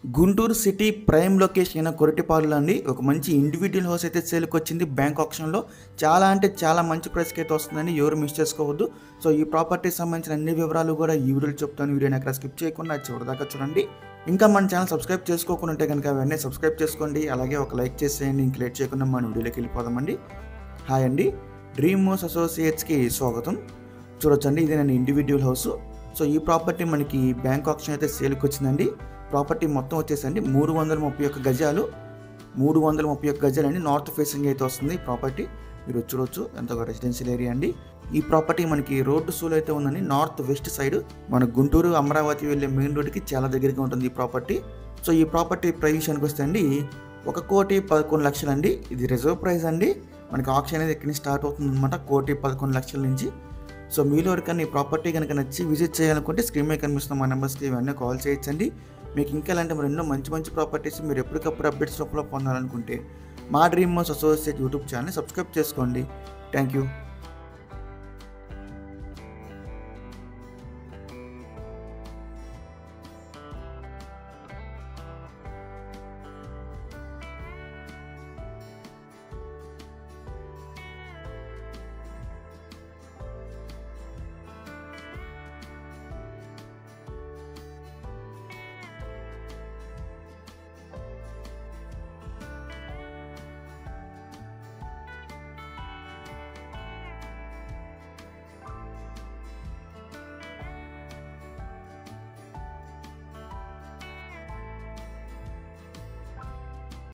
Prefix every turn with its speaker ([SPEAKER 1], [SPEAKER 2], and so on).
[SPEAKER 1] Guntur city prime location అయిన కొరటిపాడులో అండి ఒక మంచి ఇండివిజువల్ హౌస్ అయితే సేల్కి వచ్చింది బ్యాంక్ ఆప్షన్లో. చాలా అంటే చాలా మంచి ప్రైస్కి అయితే వస్తుందండి, ఎవరు మిస్ చేసుకోవద్దు. సో ఈ ప్రాపర్టీకి సంబంధించిన అన్ని వివరాలు కూడా ఈ వీడియోలో చెప్తాను. వీడియోని అక్కడ స్కిప్ చేయకుండా చివరిదాకా చూడండి. ఇంకా మన ఛానల్ సబ్స్క్రైబ్ చేసుకోకుండా ఉంటే కనుక అవన్నీ సబ్స్క్రైబ్ చేసుకోండి, అలాగే ఒక లైక్ చేసేయండి. ఇంక లేట్ చేయకుండా మన వీడియోలోకి వెళ్ళిపోదామండి. హాయ్ అండి, డ్రీమ్ హౌస్ అసోసియేట్స్కి స్వాగతం. చూడొచ్చండి, ఇది నేను ఇండివిజువల్ హౌస్. సో ఈ ప్రాపర్టీ మనకి బ్యాంక్ ఆప్షన్ అయితే సేల్కి వచ్చిందండి. ప్రాపర్టీ మొత్తం వచ్చేసండి 331 గజాలు, 331 గజాలు అండి. నార్త్ ఫేసింగ్ అయితే వస్తుంది ప్రాపర్టీ. మీరు చూడొచ్చు ఎంత రెసిడెన్షియల్ ఏరియా అండి. ఈ ప్రాపర్టీ మనకి రోడ్డు సూలు అయితే ఉందండి. నార్త్ వెస్ట్ సైడ్ మన గుంటూరు అమరావతి వెళ్ళే మెయిన్ రోడ్డుకి చాలా దగ్గరగా ఉంటుంది ఈ ప్రాపర్టీ. సో ఈ ప్రాపర్టీ ప్రైస్ విషయానికి వస్తే అండి 1,11,00,000 అండి. ఇది రిజర్వ్ ప్రైస్ అండి. మనకి ఆప్షన్ అనేది ఎక్కడి నుంచి స్టార్ట్ అవుతుంది అనమాట, 1,11,00,000 నుంచి. సో మీలో ఎవరికైనా ఈ ప్రాపర్టీ కనుక నచ్చి విజిట్ చేయాలనుకుంటే స్క్రీన్ మీద కనిపిస్తున్న మా నెంబర్స్కి ఇవన్నీ కాల్ చేయొచ్చండి. మీకు ఇంకా ఇలాంటి ఎన్నో మంచి మంచి ప్రాపర్టీస్ మీరు ఎప్పటికప్పుడు అప్డేట్స్ రూపంలో పొందాలనుకుంటే మా dream house associate YouTube channel subscribe చేసుకోండి. Thank you.